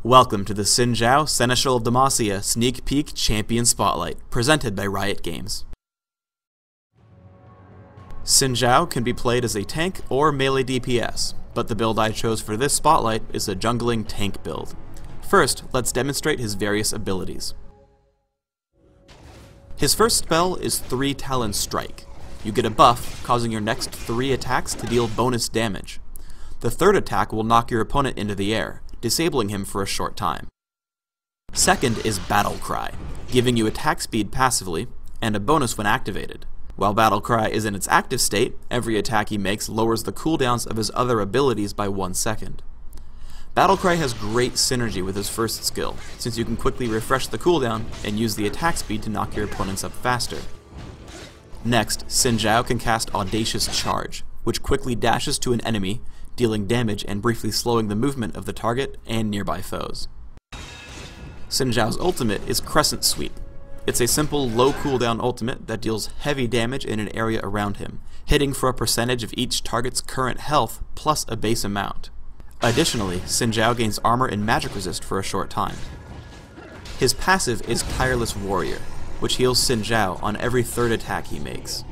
Welcome to the Xin Zhao Seneschal of Demacia Sneak Peek Champion Spotlight, presented by Riot Games. Xin Zhao can be played as a tank or melee DPS, but the build I chose for this spotlight is a jungling tank build. First, let's demonstrate his various abilities. His first spell is 3 Talon Strike. You get a buff, causing your next 3 attacks to deal bonus damage. The third attack will knock your opponent into the air, disabling him for a short time. Second is Battle Cry, giving you attack speed passively, and a bonus when activated. While Battle Cry is in its active state, every attack he makes lowers the cooldowns of his other abilities by 1 second. Battle Cry has great synergy with his first skill, since you can quickly refresh the cooldown and use the attack speed to knock your opponents up faster. Next, Xin Zhao can cast Audacious Charge, which quickly dashes to an enemy, dealing damage and briefly slowing the movement of the target and nearby foes. Xin Zhao's ultimate is Crescent Sweep. It's a simple, low cooldown ultimate that deals heavy damage in an area around him, hitting for a percentage of each target's current health plus a base amount. Additionally, Xin Zhao gains armor and magic resist for a short time. His passive is Tireless Warrior, which heals Xin Zhao on every third attack he makes.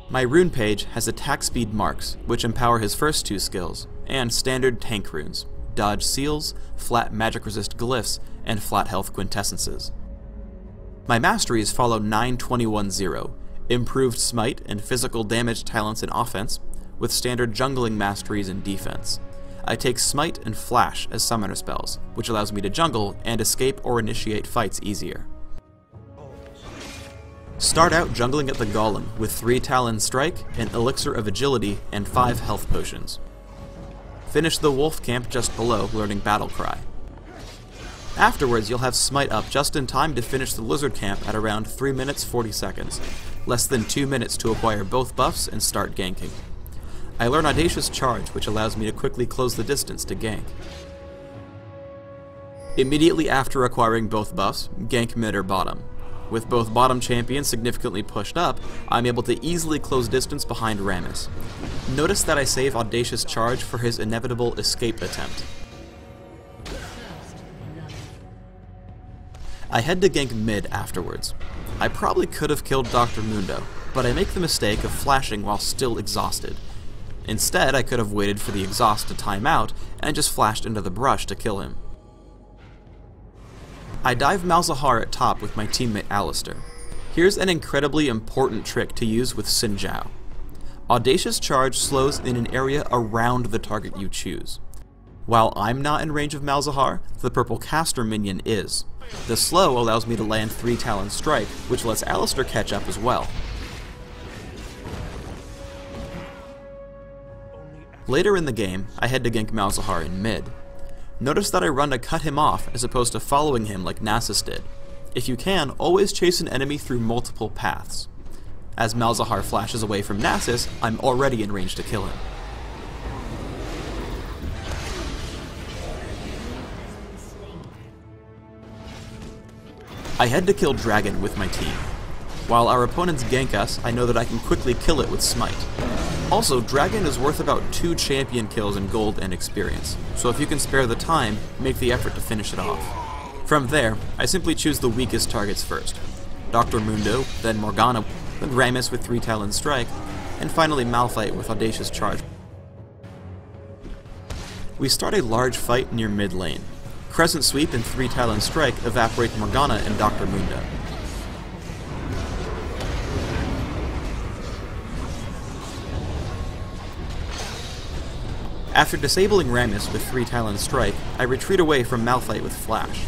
My rune page has attack speed marks, which empower his first 2 skills, and standard tank runes, dodge seals, flat magic resist glyphs, and flat health quintessences. My masteries follow 9-21-0, improved smite and physical damage talents in offense, with standard jungling masteries in defense. I take smite and flash as summoner spells, which allows me to jungle and escape or initiate fights easier. Start out jungling at the Golem with 3 Talon Strike, an Elixir of Agility, and 5 health potions. Finish the wolf camp just below, learning Battle Cry. Afterwards, you'll have Smite up just in time to finish the lizard camp at around 3 minutes 40 seconds, less than 2 minutes to acquire both buffs and start ganking. I learn Audacious Charge, which allows me to quickly close the distance to gank. Immediately after acquiring both buffs, gank mid or bottom. With both bottom champions significantly pushed up, I'm able to easily close distance behind Rammus. Notice that I save Audacious Charge for his inevitable escape attempt. I head to gank mid afterwards. I probably could have killed Dr. Mundo, but I make the mistake of flashing while still exhausted. Instead, I could have waited for the exhaust to time out and just flashed into the brush to kill him. I dive Malzahar at top with my teammate Alistair. Here's an incredibly important trick to use with Xin Zhao. Audacious Charge slows in an area around the target you choose. While I'm not in range of Malzahar, the purple caster minion is. The slow allows me to land 3 Talon Strike, which lets Alistair catch up as well. Later in the game, I head to gank Malzahar in mid. Notice that I run to cut him off as opposed to following him like Nasus did. If you can, always chase an enemy through multiple paths. As Malzahar flashes away from Nasus, I'm already in range to kill him. I head to kill Dragon with my team. While our opponents gank us, I know that I can quickly kill it with Smite. Also, Dragon is worth about 2 champion kills in gold and experience, so if you can spare the time, make the effort to finish it off. From there, I simply choose the weakest targets first. Dr. Mundo, then Morgana, then Rammus with 3 Talon Strike, and finally Malphite with Audacious Charge. We start a large fight near mid lane. Crescent Sweep and 3 Talon Strike evaporate Morgana and Dr. Mundo. After disabling Rammus with 3 Talon Strike, I retreat away from Malphite with Flash.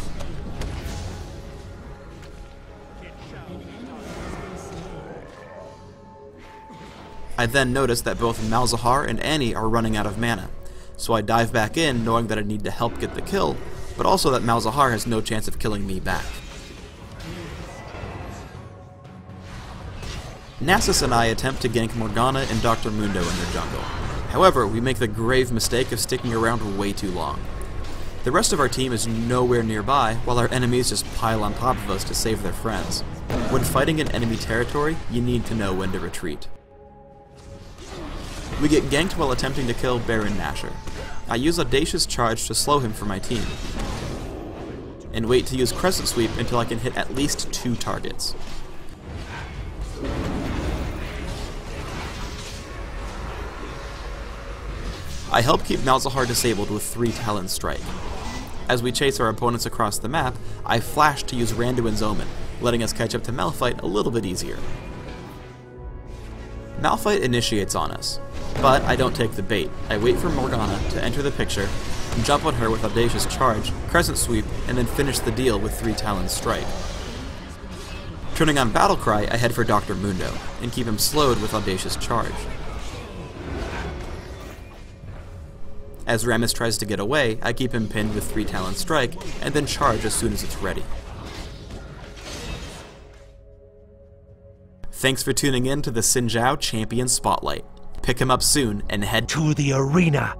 I then notice that both Malzahar and Annie are running out of mana, so I dive back in knowing that I need to help get the kill, but also that Malzahar has no chance of killing me back. Nasus and I attempt to gank Morgana and Dr. Mundo in their jungle. However, we make the grave mistake of sticking around way too long. The rest of our team is nowhere nearby, while our enemies just pile on top of us to save their friends. When fighting in enemy territory, you need to know when to retreat. We get ganked while attempting to kill Baron Nashor. I use Audacious Charge to slow him for my team, and wait to use Crescent Sweep until I can hit at least 2 targets. I help keep Malzahar disabled with 3 Talon Strike. As we chase our opponents across the map, I flash to use Randuin's Omen, letting us catch up to Malphite a little bit easier. Malphite initiates on us, but I don't take the bait. I wait for Morgana to enter the picture, and jump on her with Audacious Charge, Crescent Sweep, and then finish the deal with 3 Talon Strike. Turning on Battlecry, I head for Dr. Mundo, and keep him slowed with Audacious Charge. As Rammus tries to get away, I keep him pinned with 3 Talon Strike, and then charge as soon as it's ready. Thanks for tuning in to the Xin Zhao Champion Spotlight. Pick him up soon and head to the arena.